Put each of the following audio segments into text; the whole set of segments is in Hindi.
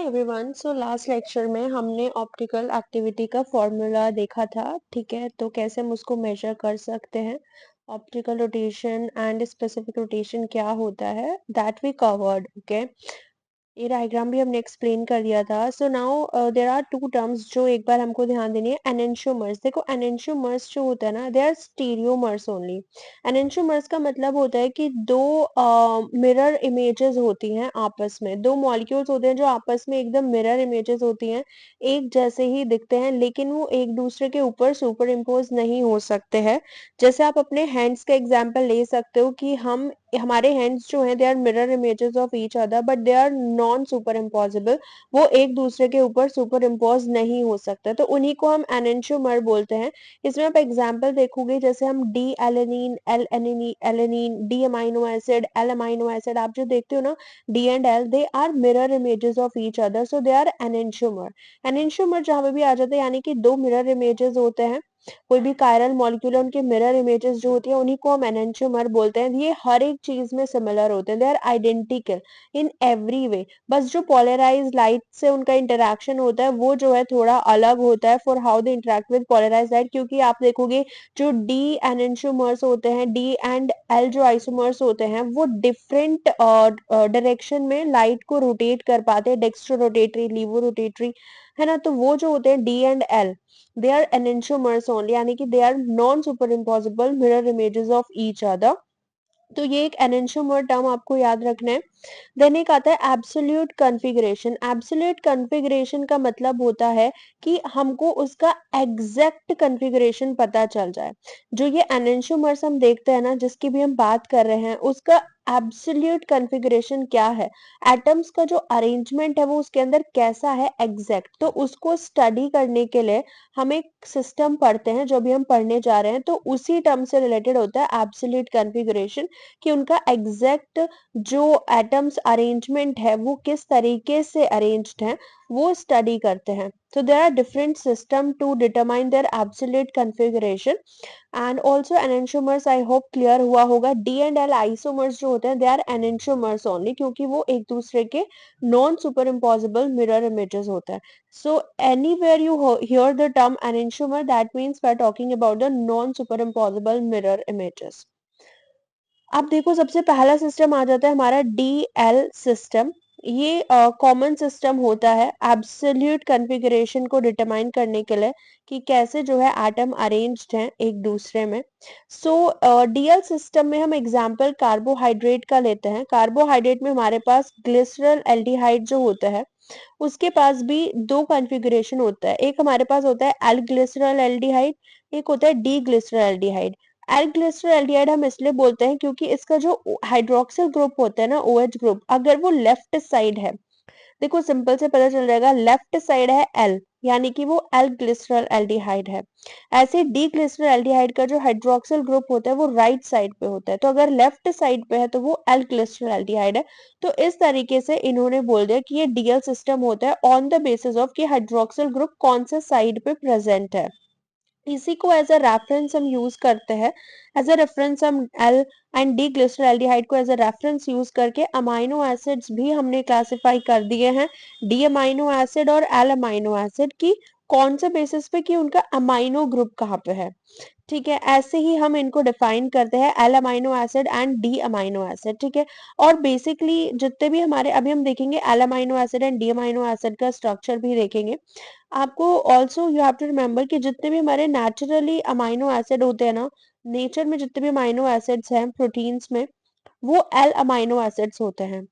Hi everyone. So last lecture में हमने ऑप्टिकल एक्टिविटी का फॉर्मूला देखा था। ठीक है, तो कैसे हम उसको मेजर कर सकते हैं, optical rotation and specific rotation क्या होता है, दैट वी कवर्ड। ओके, ये डायग्राम भी हमने एक्सप्लेन कर दिया था। So now there are two terms जो एक बार हमको ध्यान देनी है। एनेंशियोमर्स, देखो एनेंशियोमर्स जो होता है ना, दे आर स्टीरियोमर्स ओनली। एनेंशियोमर्स का मतलब होता है कि दो मिरर इमेजेस होती हैं आपस में, दो मॉलिक्यूल्स होते हैं जो आपस में एकदम मिरर इमेजेस होती हैं, एक जैसे ही दिखते हैं लेकिन वो एक दूसरे के ऊपर सुपर इम्पोज नहीं हो सकते हैं। जैसे आप अपने हैंड्स का एग्जाम्पल ले सकते हो कि हमारे हैंड्स जो हैं they are mirror images of each other but they are non super impossible. वो एक दूसरे के ऊपर सुपर इम्पोज नहीं हो सकते, तो उन्हीं को हम एनेंशियोमर बोलते हैं। इसमें आप एग्जाम्पल देखोगे, जैसे हम D alanine, L alanine, D amino acid, L amino acid, आप जो देखते हो ना, D and L, they are mirror images of each other, so they are enantiomer. Enantiomer जहां पे भी आ जाते हैं यानी कि दो मिरर इमेजेस होते हैं, कोई भी कायरल मॉलिक्यूल है उनके मिरर इमेजेस जो होती है उन्हीं को हम एनेंशियोमर बोलते हैं। ये हर एक चीज में सिमिलर होते हैं, they are identical in every way. बस जो पोलराइज लाइट से उनका इंटरेक्शन होता है वो जो है थोड़ा अलग होता है for how they interact with polarise light, क्योंकि आप देखोगे जो डी एनेंशियोमर्स होते हैं, डी एंड एल जो आइसोमर्स होते हैं, वो डिफरेंट डायरेक्शन में लाइट को रोटेट कर पाते हैं, डेक्स्ट्रो रोटेटरी, लीवो रोटेटरी, है ना। तो वो जो होते हैं D and L, they are enantiomers only, यानी कि they are non superimposable mirror images of each other। तो ये एक एनेंशियोमर टर्म आपको याद रखना है। देन एक आता है एब्सोल्यूट कॉन्फ़िगरेशन। एब्सोल्यूट कॉन्फ़िगरेशन का मतलब होता है कि हमको उसका एग्जैक्ट कॉन्फ़िगरेशन पता चल जाए। जो ये एनेंशियोमर्स हम देखते हैं ना, जिसकी भी हम बात कर रहे हैं, उसका एब्सोल्यूट कॉन्फ़िगरेशन क्या है, एटम्स का जो अरेंजमेंट है वो उसके अंदर कैसा है एग्जैक्ट, तो उसको स्टडी करने के लिए हम एक सिस्टम पढ़ते हैं जो भी हम पढ़ने जा रहे हैं, तो उसी टर्म से रिलेटेड होता है एब्सोल्यूट कॉन्फ़िगरेशन, कि उनका एग्जैक्ट जो एटम्स अरेंजमेंट है वो किस तरीके से अरेंज्ड है वो स्टडी करते हैं। तो there are different system to determine their absolute configuration. And also enantiomers, I hope clear हुआ होगा, डी एंड एल आइसोमर्स जो होते हैं दे आर एनेंशियोमर्स ओनली, क्योंकि वो एक दूसरे के non super impossible mirror images होते हैं। So anywhere you hear the term enantiomer, that means we are talking about the non-superimposable mirror images। अब देखो सबसे पहला सिस्टम आ जाता है हमारा DL सिस्टम। ये कॉमन सिस्टम होता है एब्सोल्यूट कॉन्फ़िगरेशन को डिटरमाइन करने के लिए कि कैसे जो है एटम अरेंज्ड हैं एक दूसरे में। सो DL सिस्टम में हम एग्जांपल कार्बोहाइड्रेट का लेते हैं। कार्बोहाइड्रेट में हमारे पास ग्लिसरल एल्डिहाइड जो होता है उसके पास भी दो कॉन्फ़िगरेशन होता है। एक हमारे पास होता है एल ग्लिसरल एल्डिहाइड, एक होता है D glycerol aldehyde. L glycerol aldehyde हम इसलिए बोलते हैं क्योंकि इसका जो हाइड्रोक्सिल ग्रुप होता है ना, OH ग्रुप, अगर वो लेफ्ट साइड है, देखो सिंपल से पता चल जाएगा, लेफ्ट साइड है एल, यानी कि वो एल ग्लिसरल एल्डिहाइड है। ऐसे डी ग्लिसरल एल्डिहाइड का जो हाइड्रोक्सिल ग्रुप होता है वो राइट साइड पे होता है, तो अगर लेफ्ट साइड पे है तो वो एल ग्लिसरल एल्डिहाइड है। तो इस तरीके से इन्होंने बोल दिया कि ये डीएल सिस्टम होता है ऑन द बेसिस ऑफ कि हाइड्रोक्सिल ग्रुप कौन से साइड पे प्रेजेंट है। इसी को एज अ रेफरेंस हम यूज करते हैं। एज अ रेफरेंस हम एल एंड डी ग्लिसरॉल्डिहाइड को एज अ रेफरेंस यूज करके अमाइनो एसिड्स भी हमने क्लासिफाई कर दिए हैं, डी अमाइनो एसिड और एल अमाइनो एसिड की, कौन से बेसिस पे कि उनका अमाइनो ग्रुप कहाँ पे है। ठीक है, ऐसे ही हम इनको डिफाइन करते हैं, L amino acid and D amino acid. ठीक है, और बेसिकली जितने भी हमारे, अभी हम देखेंगे L amino acid and D amino acid का स्ट्रक्चर भी देखेंगे। आपको also you have to remember कि जितने भी हमारे नेचुरली अमाइनो एसिड होते हैं ना, नेचर में जितने भी अमाइनो एसिड्स हैं प्रोटीन्स में, वो एल अमाइनो एसिड्स होते हैं।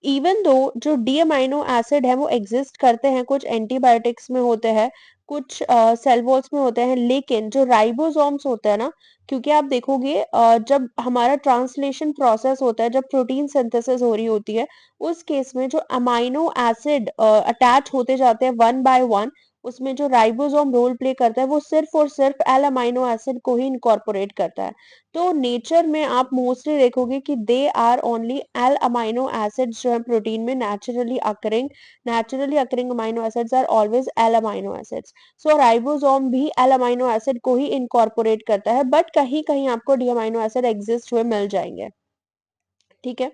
इवन दो जो डी अमाइनो एसिड है वो एग्जिस्ट करते हैं, कुछ एंटीबायोटिक्स में होते हैं, कुछ सेल वॉल्स में होते हैं, लेकिन जो राइबोसोम्स होते हैं ना, क्योंकि आप देखोगे जब हमारा ट्रांसलेशन प्रोसेस होता है, जब प्रोटीन सिंथेसिस हो रही होती है, उस केस में जो अमाइनो एसिड अटैच होते जाते हैं वन बाय वन, उसमें जो राइबोसोम रोल प्ले करता है वो सिर्फ और सिर्फ एल अमाइनो एसिड को ही इनकॉर्पोरेट करता है। तो नेचर में आप मोस्टली देखोगे कि they are only L amino acids जो है प्रोटीन में naturally occurring amino acids are always L amino acids. So ribosome भी एल अमाइनो एसिड को ही इनकॉर्पोरेट करता है, बट कहीं कहीं आपको डी अमाइनो एसिड एग्जिस्ट हुए मिल जाएंगे। ठीक है,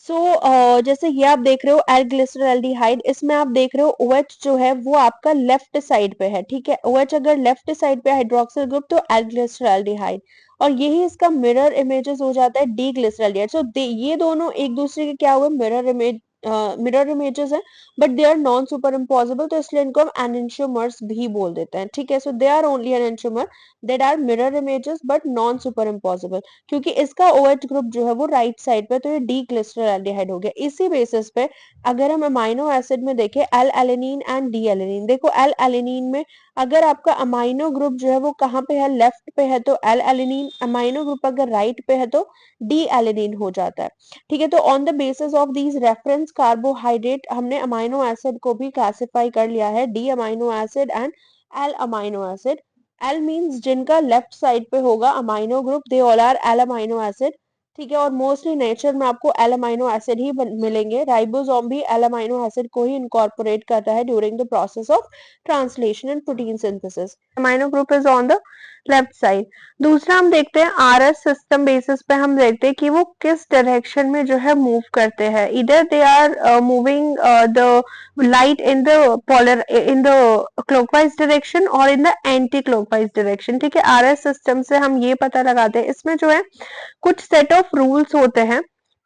जैसे ये आप देख रहे हो एल ग्लिसरॉल्डिहाइड, इसमें आप देख रहे हो OH जो है वो आपका लेफ्ट साइड पे है, ठीक है। OH अगर लेफ्ट साइड पे हाइड्रोक्सिल ग्रुप तो एल ग्लिसरॉल्डिहाइड, और यही इसका मिरर इमेजेस हो जाता है डी ग्लिसरॉल्डिहाइड। ये दोनों एक दूसरे के क्या हुए, मिरर इमेजेस हैं, but they are non super impossible, तो इसलिए इनको हम एनेंटियोमर्स भी बोल देते हैं, ठीक है। So they are only enantiomer that are mirror images but non super impossible, क्योंकि इसका OH ग्रुप जो है वो राइट साइड पे, तो ये डी ग्लिसरॉल्डिहाइड हो गया। इसी बेसिस पे अगर हम अमाइनो एसिड में देखें L alanine and D alanine, देखो एल एलेनिन में अगर आपका अमाइनो ग्रुप जो है वो कहाँ पे है, लेफ्ट पे है, तो एल एलेनिन, अमाइनो ग्रुप अगर राइट पे है तो डी एलेनिन हो जाता है, ठीक है। तो on the basis of these reference carbohydrate हमने अमाइनो एसिड को भी क्लासिफाई कर लिया है, D amino acid and L amino acid. L means जिनका लेफ्ट साइड पे होगा अमाइनो ग्रुप, दे all R L amino acid, ठीक है। और मोस्टली नेचर में आपको एल अमाइनो एसिड ही मिलेंगे, राइबोसोम भी एल अमाइनो एसिड को ही इनकॉर्पोरेट करता है during the process of translation and protein synthesis. Amino group is on the left side. दूसरा हम देखते हैं आरएस सिस्टम बेसिस पे, हम देखते हैं कि वो किस डायरेक्शन में जो है मूव करते हैं, इधर they are moving the light in the clockwise direction और in the anti clockwise direction, ठीक है। आरएस सिस्टम से हम ये पता लगाते हैं, इसमें जो है कुछ सेट ऑफ रूल्स होते हैं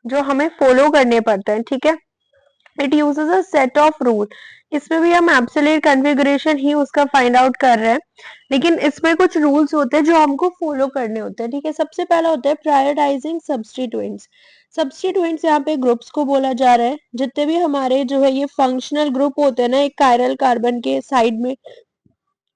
जो हमें फॉलो करने पड़ते हैं, ठीक है। It uses a set of rule, इसमें भी हम एब्सोल्यूट कॉन्फ़िगरेशन ही उसका फाइंड आउट कर रहे हैं, लेकिन इसमें कुछ रूल्स होते हैं जो हमको फॉलो करने होते हैं, ठीक है। सबसे पहला होता है प्रायोरिटाइजिंग सब्स्टिट्यूएंट्स। सब्स्टिट्यूएंट्स यहाँ पे ग्रुप्स को बोला जा रहा है, जितने भी हमारे जो है ये फंक्शनल ग्रुप होते हैं ना, एक कायरल कार्बन के साइड में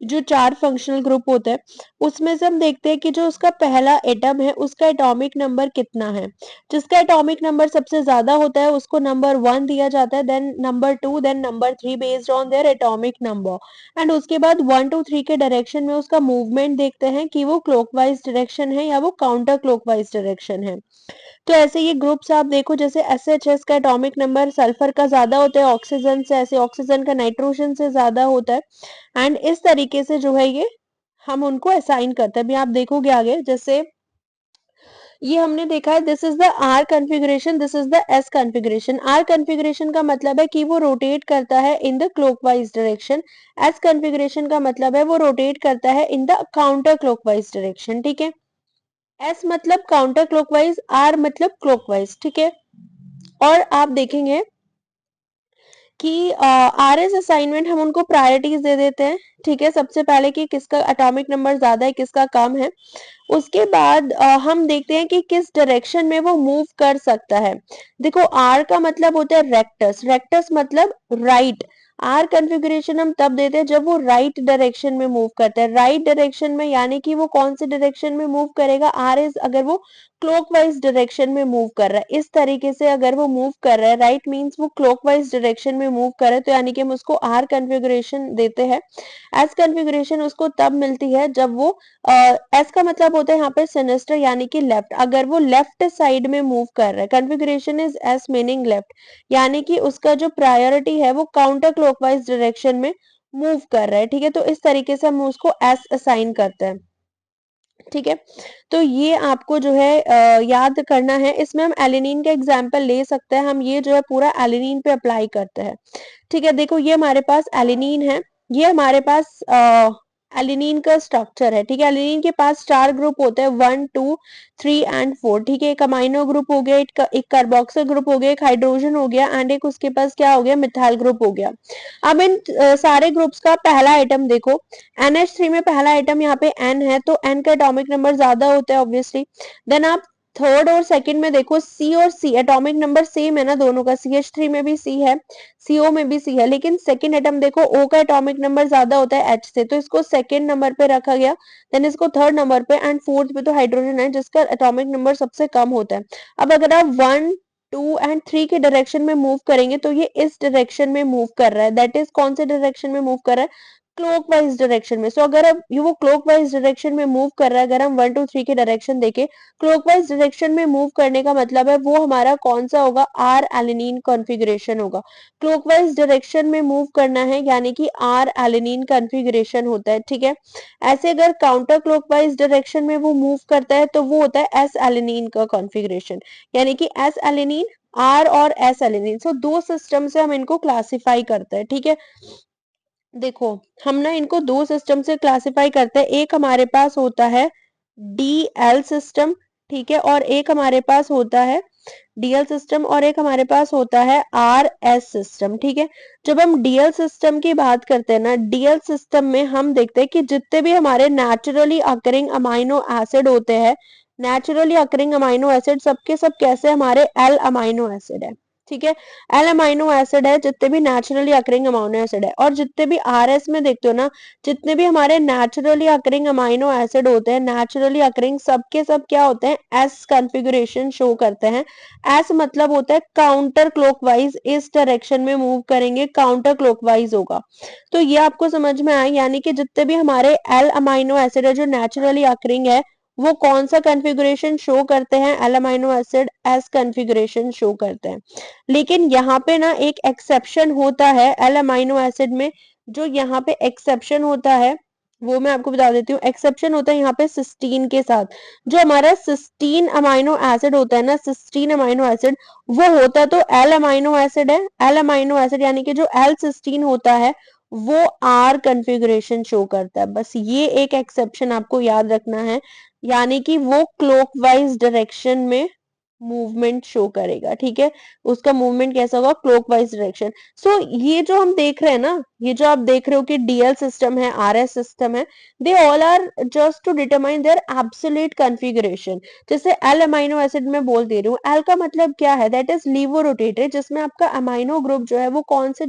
जो 4 फंक्शनल ग्रुप होते हैं, उसमें से हम देखते हैं कि जो उसका पहला एटम है उसका एटॉमिक नंबर कितना है। जिसका एटॉमिक नंबर सबसे ज्यादा होता है उसको नंबर 1 दिया जाता है, then number 2, then number 3 based on their atomic number. And उसके बाद 1 2 3 के डायरेक्शन में उसका मूवमेंट देखते हैं कि वो क्लॉकवाइज डायरेक्शन है या वो काउंटर क्लॉकवाइज डायरेक्शन है। तो ऐसे ये ग्रुप्स आप देखो, जैसे SHS का एटॉमिक नंबर सल्फर का ज्यादा होता है ऑक्सीजन से, ऐसे ऑक्सीजन का नाइट्रोजन से ज्यादा होता है। एंड इस तरीके से जो है ये हम उनको असाइन करते हैं। अभी आप देखोगे आगे, जैसे ये हमने देखा है, this is the R configuration, this is the S configuration. R configuration का मतलब है कि वो रोटेट करता है in the clockwise direction. S configuration का मतलब है वो रोटेट करता है in the counter clockwise direction, ठीक है। एस मतलब काउंटर क्लॉकवाइज, आर मतलब क्लॉकवाइज, ठीक है। और आप देखेंगे कि RS असाइनमेंट हम उनको प्रायोरिटीज दे देते हैं, ठीक है। सबसे पहले कि किसका एटॉमिक नंबर ज्यादा है, किसका कम है। उसके बाद हम देखते हैं कि किस डायरेक्शन में वो मूव कर सकता है। देखो आर का मतलब होता है रेक्टस, रेक्टस मतलब राइट। आर कॉन्फ़िगरेशन हम तब देते हैं जब वो राइट डायरेक्शन में मूव करता है, राइट डायरेक्शन में, यानी कि वो कौन से डायरेक्शन में मूव करेगा, आर इज अगर वो क्लॉकवाइज डायरेक्शन में मूव कर रहा है, इस तरीके से अगर वो मूव कर रहा है, राइट मींस वो क्लॉकवाइज डायरेक्शन में मूव कर रहा है, तो यानी कि हम उसको आर कॉन्फ़िगरेशन देते हैं। एस कॉन्फ़िगरेशन उसको तब मिलती है जब वो एस का मतलब होता है यहाँ पे सिनिस्टर, यानी कि लेफ्ट, अगर वो लेफ्ट साइड में मूव कर रहा है। Configuration is S meaning left, यानी कि उसका जो प्रायोरिटी है वो काउंटर क्लॉकवाइज डायरेक्शन में मूव कर रहा है, ठीक है। तो इस तरीके से हम उसको एस असाइन करते हैं, ठीक है। तो ये आपको जो है याद करना है। इसमें हम एलिनिन का एग्जाम्पल ले सकते हैं, हम ये जो है पूरा एलिनिन पे अप्लाई करते हैं, ठीक है। देखो ये हमारे पास एलिनिन है, ये हमारे पास एलिनिन का स्ट्रक्चर है, ठीक है। एलिनिन के पास 4 ग्रुप होते हैं, 1 2 3 एंड 4, ठीक है। एक अमाइनो ग्रुप हो गया, एक कार्बोक्सिल ग्रुप हो गया, एक हाइड्रोजन हो गया, एंड एक उसके पास क्या हो गया, मिथाइल ग्रुप हो गया। अब इन सारे ग्रुप्स का पहला आइटम देखो, NH3 में पहला आइटम यहाँ पे N है, तो N का एटॉमिक नंबर ज्यादा होता है ऑब्वियसली। देन आप थर्ड और सेकंड में देखो, C और C एटॉमिक नंबर सेम है ना दोनों का, CH3 में भी C है, CO में भी C है, लेकिन सेकंड एटम देखो O का एटॉमिक नंबर ज्यादा होता है H से, तो इसको सेकंड नंबर पे रखा गया। देन इसको थर्ड नंबर पे, एंड फोर्थ पे तो हाइड्रोजन है जिसका एटॉमिक नंबर सबसे कम होता है। अब अगर आप 1 2 एंड 3 के डायरेक्शन में मूव करेंगे तो ये इस डायरेक्शन में मूव कर रहा है, दैट इज कौन से डायरेक्शन में मूव कर रहा है, क्लॉकवाइज डायरेक्शन में। सो अगर अब ये वो क्लॉकवाइज डायरेक्शन में मूव कर रहा है, अगर हम 1 2 3 के डायरेक्शन देखें, क्लॉकवाइज डायरेक्शन में मूव करने का मतलब है वो हमारा कौन सा होगा, आर एलिनीन कॉन्फ़िगरेशन होगा। क्लॉकवाइज डायरेक्शन में मूव करना है यानी कि आर एलिनीन कॉन्फ़िगरेशन होता है, ठीक है। ऐसे अगर काउंटर क्लॉकवाइज डायरेक्शन में वो मूव करता है तो वो होता है एस एलिनीन का कॉन्फ़िगरेशन, यानी कि एस एलिनीन, आर और एस एलिनीन। सो दो सिस्टम से हम इनको क्लासिफाई करते हैं, ठीक है। देखो, हम ना इनको दो सिस्टम से क्लासिफाई करते हैं। एक हमारे पास होता है डीएल सिस्टम, ठीक है, और एक हमारे पास होता है डीएल सिस्टम, और एक हमारे पास होता है आर एस सिस्टम, ठीक है। जब हम डीएल सिस्टम की बात करते हैं ना, डीएल सिस्टम में हम देखते हैं कि जितने भी हमारे नेचुरली अकरिंग अमाइनो एसिड होते हैं, नेचुरली अकरिंग अमाइनो एसिड सबके सब कैसे हमारे एल अमाइनो एसिड है, ठीक है। एल अमाइनो एसिड है जितने भी नेचुरली अकरिंग अमाइनो एसिड है। और जितने भी आरएस में देखते हो ना, जितने भी हमारे नेचुरली अकरिंग अमाइनो एसिड होते हैं, नेचुरली अकरिंग सबके सब क्या होते हैं, एस कॉन्फ़िगरेशन शो करते हैं। एस मतलब होता है काउंटर क्लॉकवाइज, इस डायरेक्शन में मूव करेंगे, काउंटर क्लॉकवाइज होगा। तो ये आपको समझ में आया, यानी कि जितने भी हमारे एल अमाइनो एसिड है जो नेचुरली अकरिंग है, वो कौन सा कॉन्फ़िगरेशन शो करते हैं, L amino acid S configuration show करते हैं। लेकिन यहाँ पे ना एक एक्सेप्शन होता है एल अमाइनो एसिड में। जो यहाँ पे एक्सेप्शन होता है वो मैं आपको बता देती हूँ। एक्सेप्शन होता है यहाँ पे सिस्टीन के साथ। जो हमारा सिस्टीन अमाइनो एसिड होता है ना, सिस्टीन अमाइनो एसिड, वो होता तो एल अमाइनो एसिड है। एल अमाइनो एसिड यानी कि जो एल सिस्टीन होता है वो आर कन्फिग्रेशन शो करता है। बस ये एक एक्सेप्शन आपको याद रखना है, यानी कि वो क्लॉकवाइज डायरेक्शन में मूवमेंट शो करेगा, ठीक है। उसका मूवमेंट कैसा होगा, क्लॉकवाइज डायरेक्शन। सो ये जो हम देख रहे हैं ना, ये जो आप देख रहे हो कि डीएल सिस्टम है, आरएस सिस्टम है, they all are just to determine their absolute configuration. जैसे एल अमाइनो एसिड में बोल दे रही हूँ, एल का मतलब क्या है, दैट इज लीवो रोटेटेड, जिसमें आपका अमाइनो ग्रुप जो है वो कौन से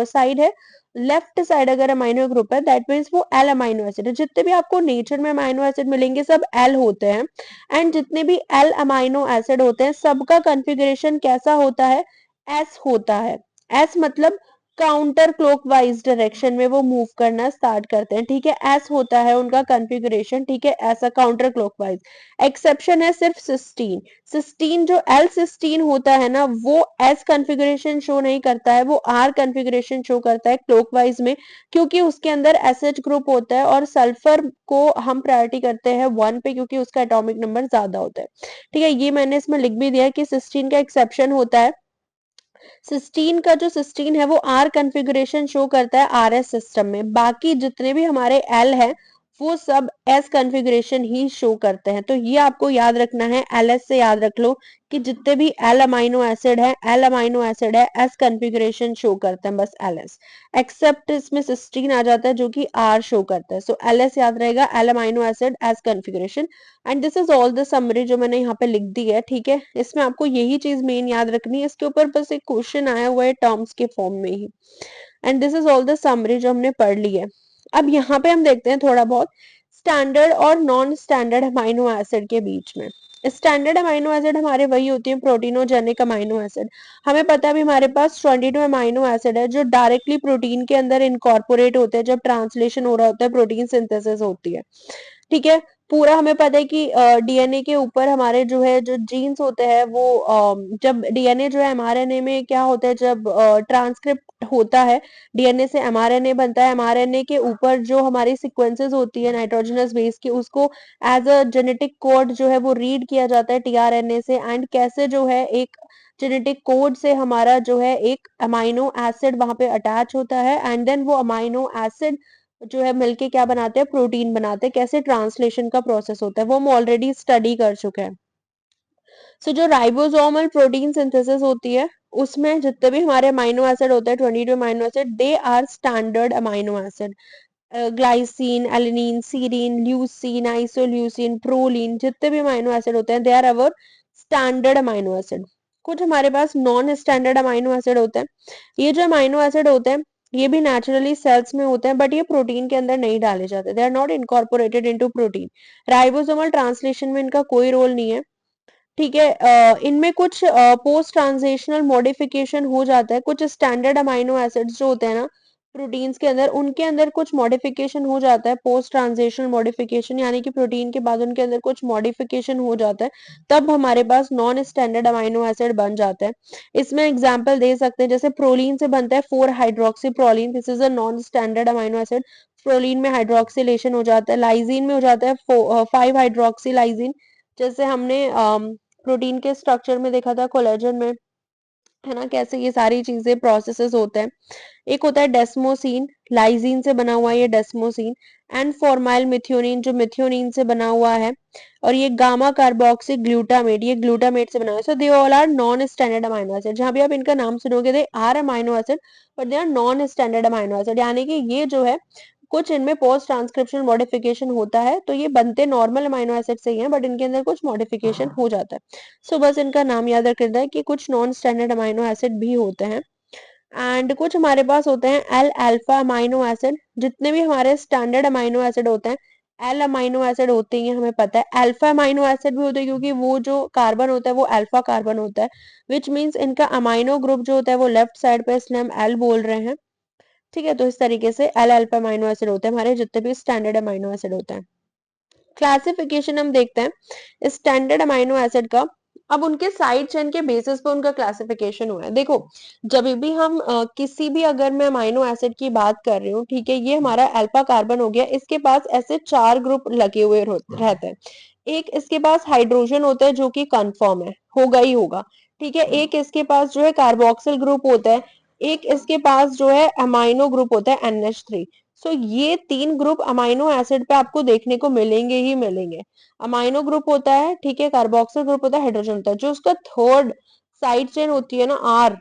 साइड है, लेफ्ट साइड अगर अमाइनो ग्रुप है, दैट मीन्स वो एल अमाइनो एसिड है। जितने भी आपको नेचर में अमाइनो एसिड मिलेंगे सब एल होते हैं। एंड जितने भी एल अमाइनो एसिड होते हैं सबका कॉन्फ़िगरेशन कैसा होता है, एस होता है। एस मतलब काउंटर क्लॉकवाइज डायरेक्शन में वो मूव करना स्टार्ट करते हैं, ठीक है। एस होता है उनका कॉन्फ़िगरेशन, ठीक है, ऐसा काउंटर क्लॉकवाइज। एक्सेप्शन है सिर्फ सिस्टीन। सिस्टीन जो एल सिस्टीन होता है ना, वो एस कॉन्फ़िगरेशन शो नहीं करता है, वो आर कॉन्फ़िगरेशन शो करता है क्लॉकवाइज में, क्योंकि उसके अंदर एसएच ग्रुप होता है और सल्फर को हम प्रायोरिटी करते हैं 1 पे, क्योंकि उसका एटॉमिक नंबर ज्यादा होता है, ठीक है। ये मैंने इसमें लिख भी दिया है कि सिस्टीन का एक्सेप्शन होता है। सिस्टीन का जो सिस्टीन है वो आर कॉन्फ़िगरेशन शो करता है आरएस सिस्टम में। बाकी जितने भी हमारे एल है वो सब एस कॉन्फ़िगरेशन ही शो करते हैं। तो ये आपको याद रखना है, एलएस से याद रख लो कि जितने भी एल अमाइनो एसिड है, एल अमाइनो एसिड है, एस कॉन्फ़िगरेशन शो करते हैं, बस एलएस। एक्सेप्ट इसमें सिस्टीन आ जाता है जो कि आर शो करता है। सो एलएस याद रहेगा, L amino acid S configuration. And this is all the summary जो मैंने यहाँ पे लिख दी है, ठीक है। इसमें आपको यही चीज मेन याद रखनी है, इसके ऊपर बस एक क्वेश्चन आया हुआ है टर्म्स के फॉर्म में ही। And this is all the summary जो हमने पढ़ ली है। अब यहाँ पे हम देखते हैं थोड़ा बहुत स्टैंडर्ड और नॉन स्टैंडर्ड अमाइनो एसिड के बीच में। स्टैंडर्ड अमाइनो एसिड हमारे वही होती है प्रोटीनोजेनिक अमाइनो एसिड। हमें पता है अभी हमारे पास 22 अमाइनो एसिड है जो डायरेक्टली प्रोटीन के अंदर इनकॉर्पोरेट होते हैं जब ट्रांसलेशन हो रहा होता है, प्रोटीन सिंथेसिस होती है, ठीक है। पूरा हमें पता है कि डीएनए के ऊपर हमारे जो है जो जीन्स होते हैं वो जब डीएनए जो है एमआरएनए में क्या होता है, जब ट्रांसक्रिप्ट होता है, डीएनए से एमआरएनए बनता है, एमआरएनए के ऊपर जो हमारी सीक्वेंसेस होती है नाइट्रोजनस बेस की, उसको एज अ जेनेटिक कोड जो है वो रीड किया जाता है टीआरएनए से। एंड कैसे जो है एक जेनेटिक कोड से हमारा जो है एक अमाइनो एसिड वहां पे अटैच होता है, एंड देन वो अमाइनो एसिड जो है मिलके क्या बनाते हैं, प्रोटीन बनाते हैं। कैसे ट्रांसलेशन का प्रोसेस होता है वो हम ऑलरेडी स्टडी कर चुके हैं। सो जो राइबोसोमल प्रोटीन सिंथेसिस होती है उसमें जितने भी हमारे अमाइनो एसिड होते हैं 22 amino acid, they are standard amino acid. Glycine, alanine, serine, leucine, isoleucine, proline, जितने भी अमाइनो एसिड होते हैं they are our standard amino acid. कुछ हमारे पास नॉन स्टैंडर्ड अमाइनो एसिड होते हैं। ये जो अमाइनो एसिड होते हैं ये भी नेचुरली सेल्स में होते हैं, बट ये प्रोटीन के अंदर नहीं डाले जाते, they are not incorporated into protein. Ribosomal translation में इनका कोई रोल नहीं है, ठीक है। इनमें कुछ पोस्ट ट्रांजिशनल मॉडिफिकेशन हो जाता है। कुछ स्टैंडर्ड अमाइनो एसिड्स जो होते हैं ना प्रोटीन्स के अंदर, उनके अंदर कुछ मॉडिफिकेशन हो जाता है, पोस्ट ट्रांजिशनल मॉडिफिकेशन, यानी कि प्रोटीन के बाद उनके अंदर कुछ मॉडिफिकेशन हो जाता है, तब हमारे पास नॉन स्टैंडर्ड अमाइनो एसिड बन जाता है। इसमें एग्जांपल दे सकते हैं, जैसे प्रोलीन से बनता है 4 hydroxy proline, this is a non standard amino acid. Proline में हाइड्रोक्सिलेशन हो जाता है। लाइजीन में हो जाता है 5 हाइड्रोक्सी लाइजीन, जैसे हमने प्रोटीन के स्ट्रक्चर में देखा था कोलेजन में, है ना, कैसे ये सारी चीजें प्रोसेसेस होते हैं। एक होता है डेस्मोसिन, लाइजीन से बना हुआ ये डेस्मोसिन, एंड फॉर्माइल मिथ्योनिन जो मिथ्योनिन से बना हुआ है, और ये गामा कार्बोक्सी ग्लूटामेट, ये ग्लूटामेट से बना हुआ है। So they all are non standard amino acid. जहां भी आप इनका नाम सुनोगे they are amino acid, but they are non standard amino acid, यानी कि ये जो है कुछ इनमें पोस्ट ट्रांसक्रिप्शन मॉडिफिकेशन होता है, तो ये बनते नॉर्मल अमाइनो एसिड से ही हैं, बट इनके अंदर कुछ मॉडिफिकेशन हो जाता है। सो बस इनका नाम याद रखना है कि कुछ नॉन स्टैंडर्ड अमाइनो एसिड भी होते हैं। एंड कुछ हमारे पास होते हैं एल अल्फा अमाइनो एसिड। जितने भी हमारे स्टैंडर्ड अमाइनो एसिड होते हैं, एल अमाइनो एसिड होते हैं, हमें पता है। अल्फा अमाइनो एसिड भी होते हैं, क्योंकि वो जो कार्बन होता है वो अल्फा कार्बन होता है, विच मीन्स इनका अमाइनो ग्रुप जो होता है वो लेफ्ट साइड पे, इसलिए हम एल बोल रहे हैं। ठीक है, तो इस तरीके से एल अल्फा अमाइनो एसिड होते हैं हमारे जितने भी स्टैंडर्ड अमाइनो एसिड होते हैं। क्लासिफिकेशन हम देखते हैं स्टैंडर्ड अमाइनो एसिड का। अब उनके साइड चेन के बेसिस पे उनका क्लासिफिकेशन हुआ है। देखो, जब भी हम किसी भी, अगर मैं अमाइनो एसिड की बात कर रही हूँ, ठीक है, ये हमारा अल्फा कार्बन हो गया, इसके पास ऐसे 4 ग्रुप लगे हुए रहते हैं। एक इसके पास हाइड्रोजन होता है जो कि कंफर्म है, होगा ही होगा। ठीक है, एक इसके पास जो है कार्बोक्सिल ग्रुप होता है, एक इसके पास जो है अमाइनो ग्रुप होता है NH3। सो ये 3 ग्रुप अमाइनो एसिड पे आपको देखने को मिलेंगे ही मिलेंगे। अमाइनो ग्रुप होता है, ठीक है, कार्बोक्सिल ग्रुप होता है, हाइड्रोजन होता है। जो उसका थर्ड साइड चेन होती है ना, आर,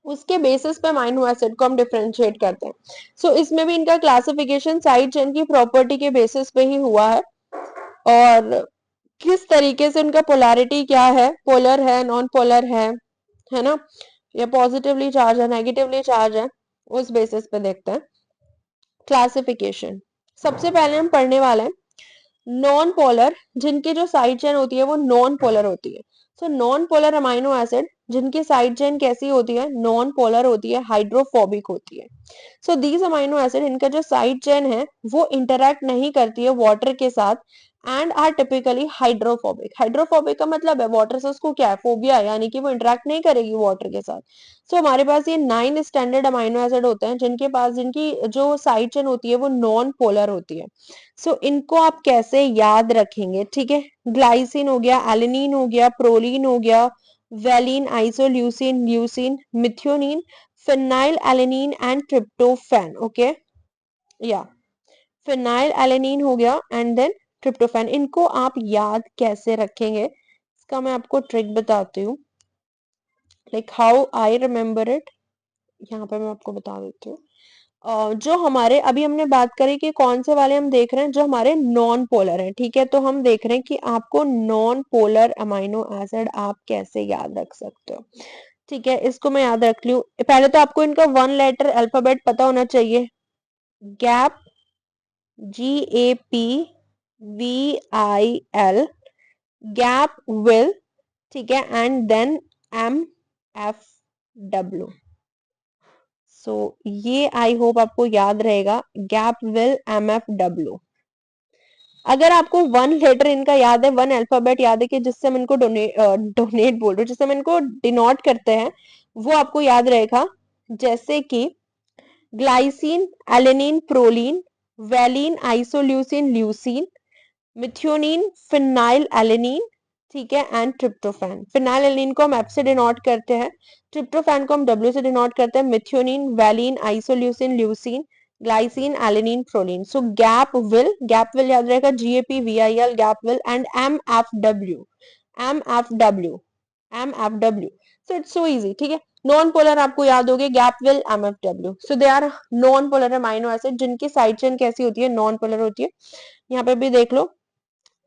उसके बेसिस पे अमाइनो एसिड को हम डिफरेंशिएट करते हैं। सो इसमें भी इनका क्लासिफिकेशन साइड चेन की प्रॉपर्टी के बेसिस पे ही हुआ है, और किस तरीके से उनका पोलैरिटी क्या है, पोलर है, नॉन पोलर है ना, या पॉजिटिवली चार्ज है, नेगेटिवली चार्ज है, उस बेसिस पे देखते हैं क्लासिफिकेशन। सबसे पहले हम पढ़ने वाले हैं नॉन पोलर, जिनकी जो साइड चेन होती है वो नॉन पोलर होती है। So non polar amino acid जिनकी साइड चेन कैसी होती है, नॉन पोलर होती है, हाइड्रोफोबिक होती है। सो दीज अमाइनो एसिड, इनका जो साइड चेन है वो इंटरैक्ट नहीं करती है वाटर के साथ, and are typically hydrophobic. Hydrophobic का मतलब है वाटर से उसको क्या है, फोबिया, यानी कि वो इंटरैक्ट नहीं करेगी वाटर के साथ। सो हमारे पास ये 9 स्टैंडर्ड अमाइनो एसिड होते हैं जिनके पास, जिनकी जो साइड चेन होती है वो नॉन पोलर होती है। सो इनको आप कैसे याद रखेंगे, ठीक है, ग्लाइसिन हो गया, एलिनिन हो गया, प्रोलीन हो गया, valine, isoleucine, leucine, methionine, phenyl alanine and tryptophan. Okay, या फिनाइल एलेनिन हो गया एंड देन ट्रिप्टोफैन। इनको आप याद कैसे रखेंगे, इसका मैं आपको ट्रिक बताती हूँ, like how I remember it. यहाँ पे मैं आपको बता देती हूँ। जो हमारे अभी हमने बात करी कि कौन से वाले हम देख रहे हैं, जो हमारे नॉन पोलर हैं, ठीक है, तो हम देख रहे हैं कि आपको नॉन पोलर अमाइनो एसिड आप कैसे याद रख सकते हो। ठीक है, इसको मैं याद रख लूं, पहले तो आपको इनका 1 लेटर अल्फाबेट पता होना चाहिए। गैप, GAPVIL, गैप विल, ठीक है, एंड देन MFW। सो ये आई होप आपको याद रहेगा, गैप विल MFW। अगर आपको 1 लेटर इनका याद है, 1 अल्फाबेट याद है, कि जिससे हम इनको डोनेट बोल रहे हो, जिससे हम इनको डिनोट करते हैं, वो आपको याद रहेगा, जैसे कि glycine, alanine, proline, valine, isoleucine, leucine, methionine, phenyl alanine, ठीक है, एंड ट्रिप्टोफैन। फिनाइल एलेनिन को हम एफ से डिनोट करते हैं, ट्रिप्टोफैन को हम डब्ल्यू से डिनोट करते हैं, methionine, valine, isoleucine, leucine, glycine, alanine, proline. So gap will याद रहेगा, GAPVIL, gap will, and MFW, MFW, MFW। So it's so easy, ठीक है। नॉन पोलर आपको याद होगी, gap will, MFW। So they are non polar amino acid जिनकी साइड चेन कैसी होती है, नॉन पोलर होती है। यहाँ पे भी देख लो,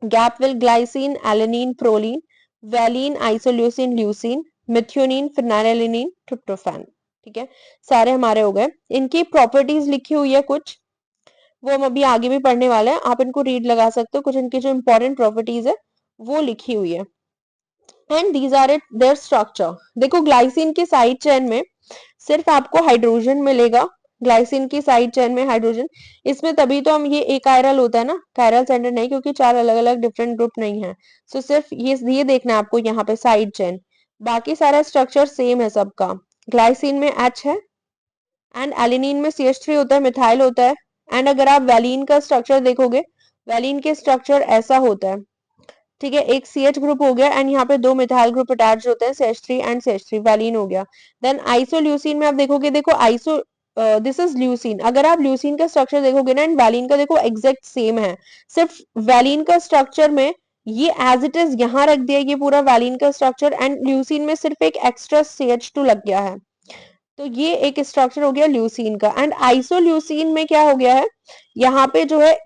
गैप विल, glycine, alanine, proline, valine, isoleucine, leucine, methionine, phenylalanine, tryptophan. ठीक है, सारे हमारे हो गए। इनकी प्रॉपर्टीज लिखी हुई है कुछ, वो हम अभी आगे भी पढ़ने वाले हैं, आप इनको रीड लगा सकते हो। कुछ इनकी जो इंपॉर्टेंट प्रॉपर्टीज है वो लिखी हुई है, and these are it their structure. देखो, ग्लाइसिन की साइड चेन में सिर्फ आपको हाइड्रोजन मिलेगा, ग्लाइसिन की साइड चेन में हाइड्रोजन, इसमें तभी तो हम ये एक कायरल होता है ना, कायरल सेंटर नहीं, क्योंकि चार अलग अलग डिफरेंट ग्रुप नहीं है। सो सिर्फ ये देखना है आपको यहाँ पे साइड चेन, बाकी सारा स्ट्रक्चर सेम है सबका। ग्लाइसिन में H है एंड एलिनिन में CH3 होता है, मिथाइल होता है। एंड अगर आप वैलिन का स्ट्रक्चर देखोगे, वैलिन के स्ट्रक्चर ऐसा होता है, ठीक है, एक CH ग्रुप हो गया एंड यहाँ पे दो मिथाइल ग्रुप अटैच होते हैं, CH3 एंड CH3, वैलिन हो गया। देन आइसोल्यूसिन में आप देखोगे, देखो आइसो दिस इज ल्यूसिन, अगर आप ल्यूसिन का स्ट्रक्चर देखोगे ना एंड वैलिन का, देखो एग्जैक्ट सेम है, सिर्फ वैलिन का स्ट्रक्चर में ये एज इट इज यहाँ रख दिया, ये पूरा वैलिन का स्ट्रक्चर, एंड ल्यूसिन में सिर्फ एक एक्स्ट्रा CH2 लग गया है। तो ये एक स्ट्रक्चर हो गया ल्यूसीन का। एंड आइसोल्यूसीन में क्या हो गया है, यहाँ पे जो है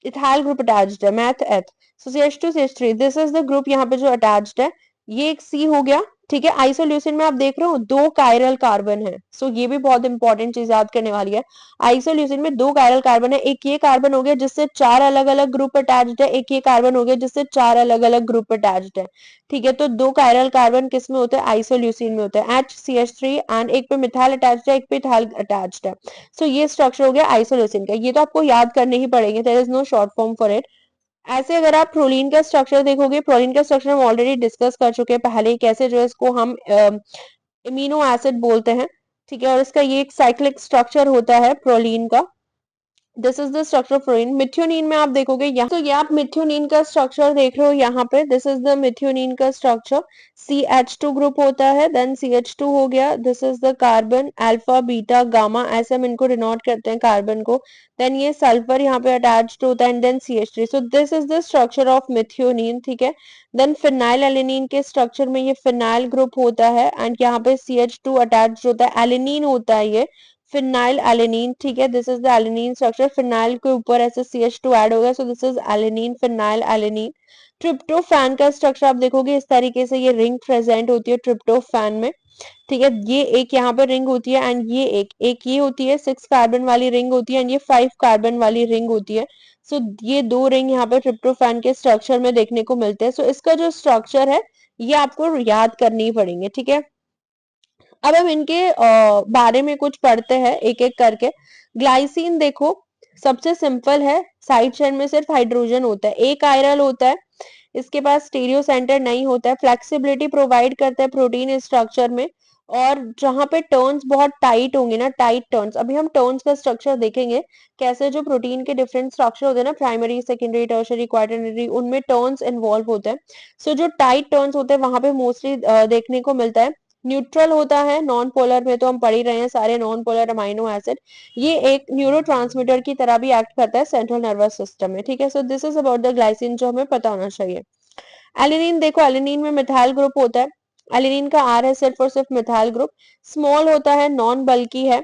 इथाइल ग्रुप अटैच्ड है, मैथ एथ, सो CH2 CH3, this is the group यहाँ पे जो अटैच्ड है, ये एक C हो गया, ठीक है। आइसोल्यूसिन में आप देख रहे हो दो कायरल कार्बन है, सो ये भी बहुत इंपॉर्टेंट चीज याद करने वाली है। आइसोल्यूसिन में दो कायरल कार्बन है, एक ये कार्बन हो गया जिससे चार अलग अलग ग्रुप अटैच्ड है, एक ये कार्बन हो गया जिससे चार अलग अलग ग्रुप अटैच्ड है, ठीक है। तो दो कायरल कार्बन किस में होते हैं, आइसोल्यूसिन में होते हैं, HCH3, एंड एक पे मिथाइल अटैच्ड है, एक पे इथाइल अटैच्ड है। सो ये स्ट्रक्चर हो गया आइसोल्यूसिन का, ये तो आपको याद करने ही पड़ेंगे, there is no short form for it. ऐसे अगर आप प्रोलीन का स्ट्रक्चर देखोगे, प्रोलीन का स्ट्रक्चर हम ऑलरेडी डिस्कस कर चुके हैं पहले ही, कैसे जो है इसको हम इम्यूनो एसिड बोलते हैं, ठीक है। और इसका ये एक साइक्लिक स्ट्रक्चर होता है प्रोलीन का। This is the structure of fluorine. Methionine में आप देखोगे यहाँ, तो ये आप मिथ्योनीन का स्ट्रक्चर देख रहे हो यहाँ पे, दिस इज द मिथ्योनीन का स्ट्रक्चर, CH2 ग्रुप होता है, देन CH2 हो गया, this is the carbon, alpha beta gamma ऐसे हम इनको डिनोट करते हैं कार्बन को, देन ये सल्फर यहाँ पे अटैच्ड होता है, and then CH3, so this is the structure of methionine, ठीक है। देन फिनाइल एलिनीन के स्ट्रक्चर में ये फिनाइल ग्रुप होता है, एंड यहाँ पे CH2 अटैच्ड होता है, एलिनीन होता है ये, फिनाइल एलेनिन, ठीक है। This is the alanine structure, phenyl के ऊपर ऐसे CH2 ऐड हो गया, सो this is alanine, phenyl alanine. Tryptophan का स्ट्रक्चर आप देखोगे इस तरीके से, ये रिंग प्रेजेंट होती है ट्रिप्टोफैन में, ठीक है। ये एक यहाँ पे रिंग होती है, एंड ये एक ये होती है 6 कार्बन वाली रिंग होती है, एंड ये 5 कार्बन वाली रिंग होती है। सो ये दो रिंग यहाँ पे ट्रिप्टोफैन के स्ट्रक्चर में देखने को मिलते हैं। सो इसका जो स्ट्रक्चर है ये आपको याद करनी पड़ेंगे, ठीक है। अब हम इनके बारे में कुछ पढ़ते हैं एक एक करके। ग्लाइसिन देखो सबसे सिंपल है, साइड चेन में सिर्फ हाइड्रोजन होता है, एक आयरल होता है, इसके पास स्टीरियो सेंटर नहीं होता है, फ्लेक्सिबिलिटी प्रोवाइड करता है प्रोटीन स्ट्रक्चर में। और जहां पे टर्न्स बहुत टाइट होंगे ना, टाइट टर्न्स, अभी हम टर्न्स का स्ट्रक्चर देखेंगे, कैसे जो प्रोटीन के डिफरेंट स्ट्रक्चर होते हैं ना, प्राइमरी सेकेंडरी टर्शरी क्वाटरनरी, उनमें टर्न्स इन्वॉल्व होते हैं। सो जो टाइट टर्न्स होते हैं वहां पे मोस्टली देखने को मिलता है। न्यूट्रल होता है, नॉन पोलर में तो हम पढ़ ही रहे हैं सारे नॉन पोलर अमाइनो एसिड, ये एक न्यूरोट्रांसमीटर की तरह भी एक्ट करता है सेंट्रल नर्वस सिस्टम में, ठीक है। सो this is about the glycine जो हमें पता होना चाहिए। एलिनिन देखो, एलिनिन में मिथाइल ग्रुप होता है, एलिनिन का R है सिर्फ और सिर्फ मिथाइल ग्रुप, स्मॉल होता है, नॉन बल्की है,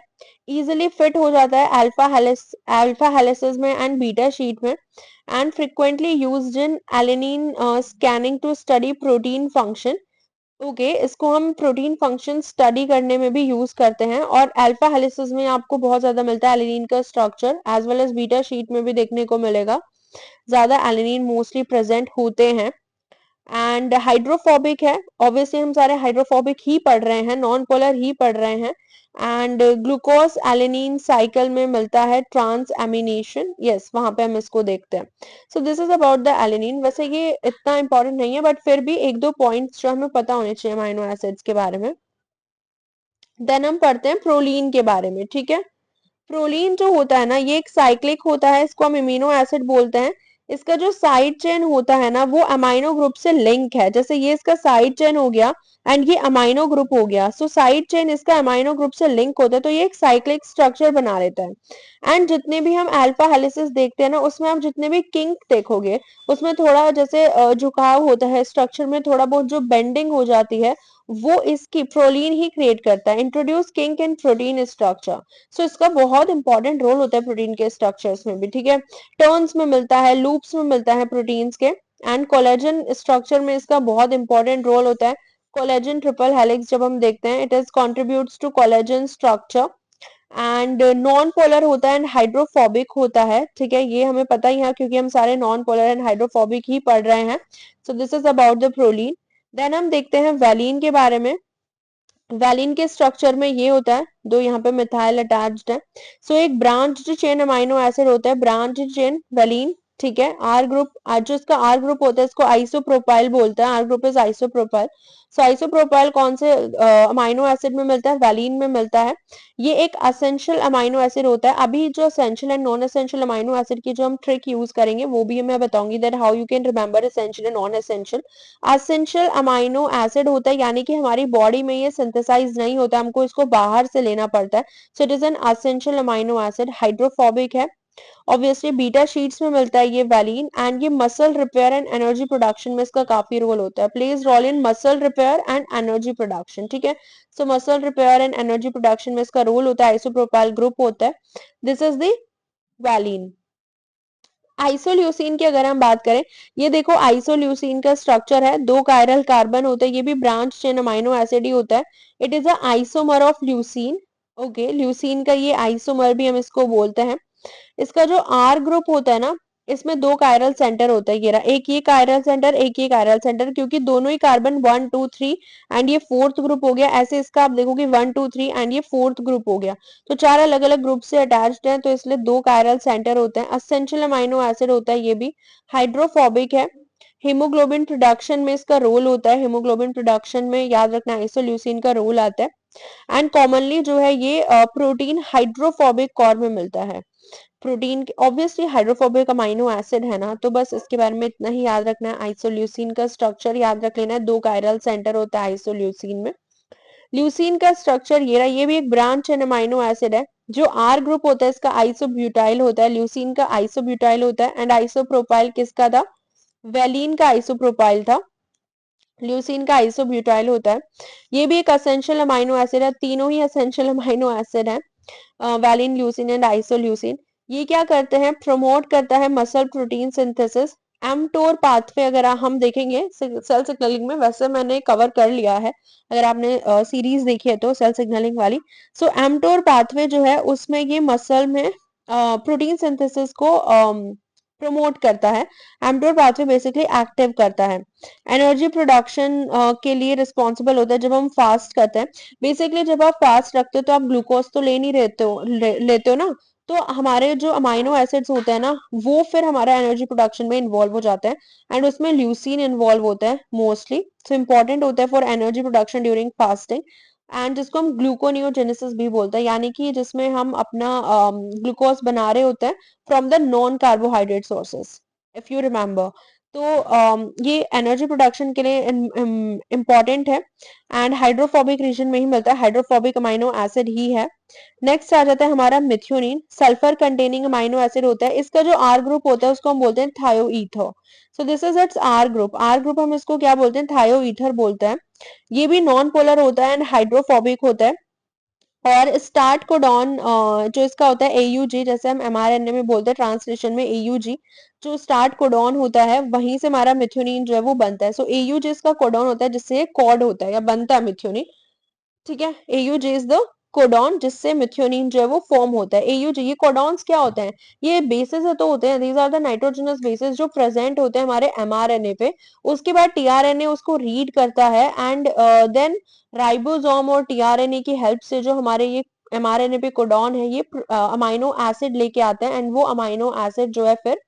इजिली फिट हो जाता है अल्फा हेलिसेस में एंड बीटा शीट में, and frequently used in alanine scanning to study protein function. Okay, इसको हम प्रोटीन फंक्शन स्टडी करने में भी यूज करते हैं, और अल्फा हेलिसेस में आपको बहुत ज्यादा मिलता है एलिनिन का structure, as well as beta sheet में भी देखने को मिलेगा, ज्यादा एलिनिन मोस्टली प्रेजेंट होते हैं। एंड हाइड्रोफोबिक है, ऑब्वियसली हम सारे हाइड्रोफोबिक ही पढ़ रहे हैं, नॉन पोलर ही पढ़ रहे हैं। एंड ग्लूकोज एलिनिन साइकिल में मिलता है ट्रांस एमिनेशन, यस वहां पे हम इसको देखते हैं। So this is about the alanine. वैसे ये इतना इंपॉर्टेंट नहीं है, बट फिर भी एक दो पॉइंट्स जो हमें पता होने चाहिए अमाइनो एसिड्स के बारे में। देन हम पढ़ते हैं प्रोलीन के बारे में, ठीक है। प्रोलीन जो होता है ना, ये एक साइक्लिक होता है, इसको हम इम्यूनो एसिड बोलते हैं। इसका जो साइड चेन होता है ना, वो अमाइनो ग्रुप से लिंक है, जैसे ये इसका साइड चेन हो गया एंड ये अमाइनो ग्रुप हो गया, सो साइड चेन इसका अमाइनो ग्रुप से लिंक होता है, तो ये एक साइक्लिक स्ट्रक्चर बना लेता है। एंड जितने भी हम अल्फा हेलिसेस देखते हैं ना, उसमें आप जितने भी किंक देखोगे, उसमें थोड़ा जैसे झुकाव होता है स्ट्रक्चर में, थोड़ा बहुत जो बेंडिंग हो जाती है, वो इसकी प्रोलीन ही क्रिएट करता है, introduce kink in protein structure. So इसका बहुत इंपॉर्टेंट रोल होता है प्रोटीन के स्ट्रक्चर्स में भी, ठीक है। टर्न्स में मिलता है, लूप्स में मिलता है प्रोटीन्स के, एंड कोलेजन स्ट्रक्चर में इसका बहुत इंपॉर्टेंट रोल होता है। कोलेजन ट्रिपल हेलिक्स जब हम देखते हैं, it is contributes to collagen structure. And non polar होता है एंड हाइड्रोफोबिक होता है, ठीक है, ये हमें पता ही है क्योंकि हम सारे नॉन पोलर एंड हाइड्रोफोबिक ही पढ़ रहे हैं। So this is about the proline. Then हम देखते हैं वैलिन के बारे में। वैलिन के स्ट्रक्चर में ये होता है, दो यहाँ पे मिथाइल अटैच्ड है। सो एक ब्रांच चेन अमाइनो एसिड होता है, ब्रांच चेन वैलिन, ठीक है। आर ग्रुप, आज जो इसका आर ग्रुप होता है इसको आइसोप्रोपाइल बोलते हैं, R group is isopropyl. So isopropyl कौन से अमाइनो एसिड में मिलता है, वैलिन में मिलता है। ये एक असेंशियल अमाइनो एसिड होता है। अभी जो essential and non essential amino acid की जो हम ट्रिक यूज करेंगे वो भी मैं बताऊंगी, that how you can remember essential and non essential. Essential amino acid होता है यानी कि हमारी बॉडी में ये सिंथेसाइज नहीं होता, हमको इसको बाहर से लेना पड़ता है। So it is an essential amino acid, hydrophobic है। ऑब्वियसली बीटा शीट्स में मिलता है ये वैलिन, एंड ये muscle repair and energy production में इसका काफी रोल होता है, plays role in muscle repair and energy production, ठीक है। So muscle repair and energy production में इसका रोल होता है, आइसोप्रोपाइल ग्रुप होता है। This is the valine. Isoleucine की अगर हम बात करें, ये देखो आइसोल्यूसिन का स्ट्रक्चर है, दो कायरल कार्बन होते हैं, ये भी ब्रांच चेन अमाइनो एसिड ही होता है। It is a isomer of leucine. Okay, leucine का ये आइसोमर भी हम इसको बोलते हैं। इसका जो आर ग्रुप होता है ना, इसमें दो कायरल सेंटर होता है, ये रहा, एक ये कायरल सेंटर, एक ये कायरल सेंटर, क्योंकि दोनों ही कार्बन 1 2 3 एंड ये फोर्थ ग्रुप हो गया, ऐसे इसका आप देखोगे 1 2 3 एंड ये फोर्थ ग्रुप हो गया। तो चार अलग अलग ग्रुप से अटैच्ड हैं, तो इसलिए दो कायरल सेंटर होते हैं। असेंशियल अमाइनो एसिड होता है ये भी, हाइड्रोफोबिक है। हीमोग्लोबिन प्रोडक्शन में इसका रोल होता है, हीमोग्लोबिन प्रोडक्शन में याद रखना आइसोल्यूसिन का रोल आता है। एंड कॉमनली जो है ये प्रोटीन हाइड्रोफोबिक कॉर में मिलता है। Protein obviously hydrophobic amino acid है ना, तो बस इसके बारे में इतना ही याद रखना है। आइसोल्यूसिन का स्ट्रक्चर याद रख लेना है, दो कायरल सेंटर होता है आइसोल्यूसिन में। ल्यूसीन का स्ट्रक्चर ये रहा, ये भी एक ब्रांच एंड अमाइनो एसिड है। जो आर ग्रुप होता है इसका आइसोब्यूटाइल होता है, ल्यूसीन का आइसोब्यूटाइल होता है। एंड आइसोप्रोपाइल किसका था, वेलिन का आइसोप्रोपाइल था। ल्यूसीन का आइसोब्यूटाइल होता है। ये भी एक असेंशियल अमाइनो एसिड है, तीनों ही असेंशियल अमाइनो एसिड है, वैलिन, ल्यूसीन एंड आइसोल्यूसिन। ये क्या करते हैं, प्रमोट करता है muscle protein synthesis. MTOR pathway अगर हम देखेंगे सेल सिग्नलिंग में, वैसे मैंने कवर कर लिया है अगर आपने सीरीज देखी है तो सेल सिग्नलिंग वाली। सो एमटोर पाथवे जो है उसमें ये मसल में प्रोटीन सिंथेसिस को प्रमोट करता है। एमटोर पाथवे बेसिकली एक्टिव करता है, एनर्जी प्रोडक्शन के लिए रिस्पॉन्सिबल होता है जब हम फास्ट करते हैं। बेसिकली जब आप फास्ट रखते हो तो आप ग्लूकोज तो ले नहीं रहते हो, लेते हो ना, तो हमारे जो अमाइनो एसिड्स होते हैं ना वो फिर हमारा एनर्जी प्रोडक्शन में इन्वॉल्व हो जाते हैं। एंड उसमें ल्यूसीन इन्वॉल्व होता है मोस्टली, सो इम्पोर्टेंट होता है for energy production during fasting. And जिसको हम ग्लूकोनियोजेनेसिस भी बोलते हैं, यानी कि जिसमें हम अपना ग्लूकोज बना रहे होते हैं from the non carbohydrate sources, if you remember. तो ये एनर्जी प्रोडक्शन के लिए इम्पॉर्टेंट है। एंड हाइड्रोफोबिक रीजन में ही मिलता है, हाइड्रोफोबिक अमाइनो एसिड ही है। नेक्स्ट आ जाता है हमारा methionine, sulphur containing amino acid होता है। इसका जो आर ग्रुप होता है उसको हम बोलते हैं thioether. So this is its R group, R group हम इसको क्या बोलते हैं, थायोईथर बोलते हैं। ये भी नॉन पोलर होता है एंड हाइड्रोफोबिक होता है। और स्टार्ट कोडॉन जो इसका होता है एयूजी, जैसे हम एमआरएनए में बोलते हैं ट्रांसलेशन में एयूजी, जो स्टार्ट कोडॉन होता है वहीं से हमारा मिथ्योनिन जो है वो बनता है। सो एयूजी इसका कोडॉन होता है जिससे कॉड होता है या बनता है मिथ्योनिन, ठीक है। एयूजी इज द कोडॉन जिससे मिथ्योनिन जो है वो फॉर्म होता है। एयूजी, ये कोडॉन्स क्या होते हैं, ये बेसिस तो होते हैं, these are the nitrogenous bases जो प्रेजेंट होते हैं हमारे एमआरएनए पे। उसके बाद टीआरएनए उसको रीड करता है एंड देन राइबोसोम और टीआरएनए की हेल्प से जो हमारे ये एमआरएनए पे कोडॉन है ये अमाइनो एसिड लेके आते हैं, एंड वो अमाइनो एसिड जो है फिर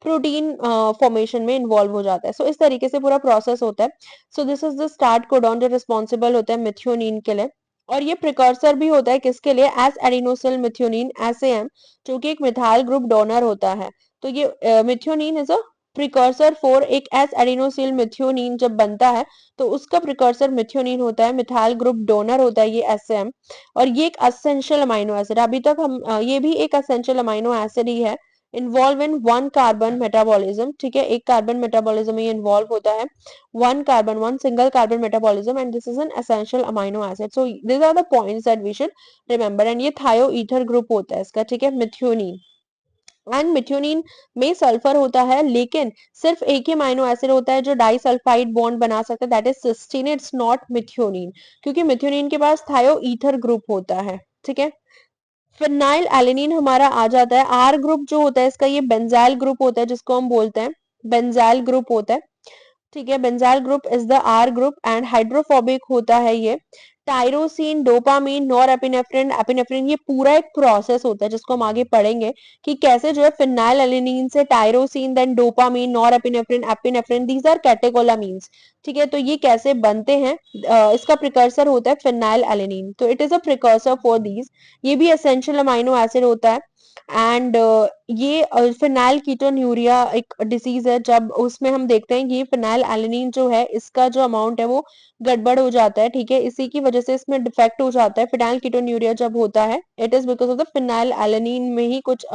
प्रोटीन फॉर्मेशन में इन्वॉल्व हो जाता है। सो इस तरीके से पूरा प्रोसेस होता है। सो this is the start codon जो रिस्पॉन्सिबल होता है मिथ्योनिन के लिए। और ये प्रिकर्सर भी होता है किसके लिए, एस एडिनोसिल मिथ्योनिन, एसएएम, जो कि एक मिथाइल ग्रुप डोनर होता है। तो ये methionine is a precursor for एक एस एडिनोसिल मिथ्योनिन जब बनता है तो उसका प्रिकर्सर मिथ्योनिन होता है, मिथाइल ग्रुप डोनर होता है ये एसएम। और ये एक असेंशियल अमाइनो एसिड, अभी तक हम ये भी एक असेंशियल अमाइनो एसिड ही है, involve in one carbon metabolism, ठीक है, एक कार्बन मेटाबॉलिज्म में इन्वॉल्व होता है, one carbon, one single carbon metabolism, and this is an essential amino acid. So this are the points that we should remember. And ये थायोईथर ग्रुप होता है इसका, ठीक है, मिथ्योनिन। एंड मिथ्योनिन में सल्फर होता है, लेकिन सिर्फ एक ही अमाइनो एसिड होता है जो डाइसल्फाइड बॉन्ड बना सकता है, that is cysteine, it's not methionine, क्योंकि मिथ्योनिन के पास थायोईथर ग्रुप होता है, ठीक है। फिनाइल एलेनिन हमारा आ जाता है, आर ग्रुप जो होता है इसका ये बेंजाइल ग्रुप होता है जिसको हम बोलते हैं बेंजाइल ग्रुप होता है, ठीक है। Benzyl group is the R group and hydrophobic होता है ये। टायरोसिन, डोपामीन, नॉरएपिनेफ्रिन, एपिनेफ्रिन, ये पूरा एक प्रोसेस होता है जिसको हम आगे पढ़ेंगे कि कैसे जो है फिनाइलएलैनिन से tyrosine, then dopamine, norepinephrine, epinephrine, these are catecholamines. ठीक है, तो ये कैसे बनते हैं। इसका प्रिकर्सर होता है फिनाइलएलैनिन, तो it is a precursor for these. ये भी एसेंशियल अमाइनो एसिड होता है। एंड ये फिनाइल कीटोन्यूरिया एक डिसीज है, जब उसमें हम देखते हैं कि ये फिनाइल एलेनिन जो है इसका जो अमाउंट है वो गड़बड़ हो जाता है। ठीक है, इसी की वजह से इसमें डिफेक्ट हो जाता है। फिनाइल कीटोन्यूरिया जब होता है it is because of the phenyl alanine में ही कुछ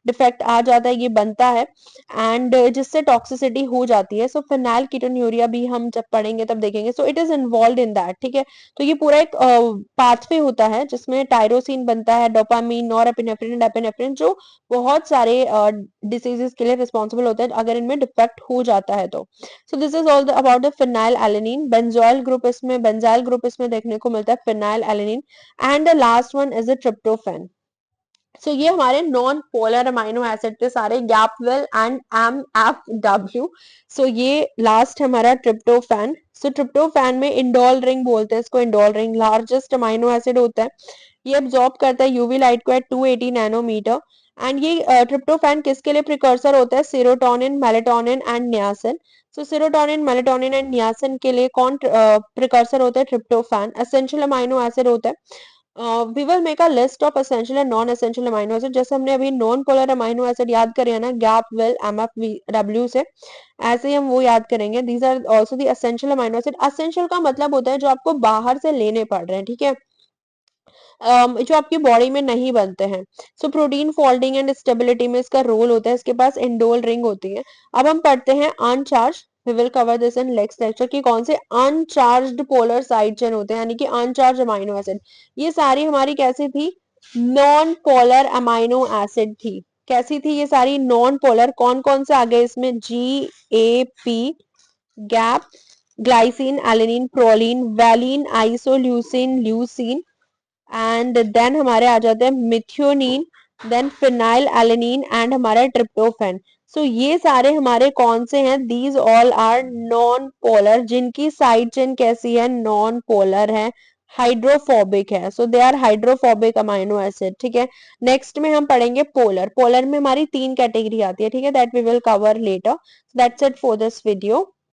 डिफेक्ट आ जाता है, ये बनता है एंड जिससे टॉक्सिसिटी हो जाती है। सो फिनाइल कीटोन्यूरिया भी हम जब पढ़ेंगे तब देखेंगे। सो it is involve in that. ठीक है, तो ये पूरा एक पाथवे होता है जिसमें टायरोसिन बनता है, डोपामीन, नॉरएपिनेफ्रिन, एपिनेफ्रिन, जो बहुत सारे डिसीजेस के लिए रिस्पॉन्सिबल होते हैं अगर इनमें डिफेक्ट हो जाता है तो। So this is all about the phenyl alanine. Benzyl group इसमें देखने को मिलता है phenyl alanine. And the last one is the tryptophan. So ये हमारे नॉन पोलर अमाइनो एसिड थे सारे, गैपवेल and M F W. So ये लास्ट हमारा ट्रिप्टोफैन। सो ट्रिप्टोफैन में इंडोल रिंग बोलते हैं इसको, indole ring largest amino acid होता है। ये एब्जॉर्ब करता है यूवी लाइट को एट 280 नैनोमीटर। एंड ये ट्रिप्टोफैन किसके लिए प्रिकर्सर होता है, serotonin, melatonin and niacin. So serotonin, melatonin and niacin के लिए कौन प्रिकर्सर होता है, ट्रिप्टोफैन। एसेंशियल अमाइनो एसिड होता है। We will make a list of essential and non essential amino acid. जैसे हमने अभी नॉन पोलर अमाइनो एसिड याद करे ना, गैप, विल, एमएफ डब्ल्यू से, ऐसे ही हम वो याद करेंगे। These are also the essential amino acid. Essential का मतलब होता है जो आपको बाहर से लेने पड़ रहे हैं। ठीक है, जो आपकी बॉडी में नहीं बनते हैं। So protein folding and stability में इसका रोल होता है। इसके पास इंडोल रिंग होती है। अब हम पढ़ते हैं uncharged. We will cover this in next lecture कि कौन से अनचार्ज्ड पोलर साइड चेन होते हैं, यानी कि अनचार्ज अमाइनो एसिड। ये सारी हमारी कैसी थी, नॉन पोलर अमाइनो एसिड थी। कैसी थी ये सारी, नॉन पोलर। कौन कौन से आ गए इसमें, GAP, gap, glycine, alanine, proline, valine, isoleucine, leucine, and then हमारे आ जाते हैं methionine, then phenyl alanine and हमारा ट्रिप्टोफैन। सो ये सारे हमारे कौन से हैं, these all are non polar, जिनकी साइड चेन कैसी है, नॉन पोलर है, हाइड्रोफोबिक है। So they are hydrophobic amino acid. ठीक है, नेक्स्ट में हम पढ़ेंगे पोलर। पोलर में हमारी तीन कैटेगरी आती है। ठीक है, that we will cover later. That's it for this video.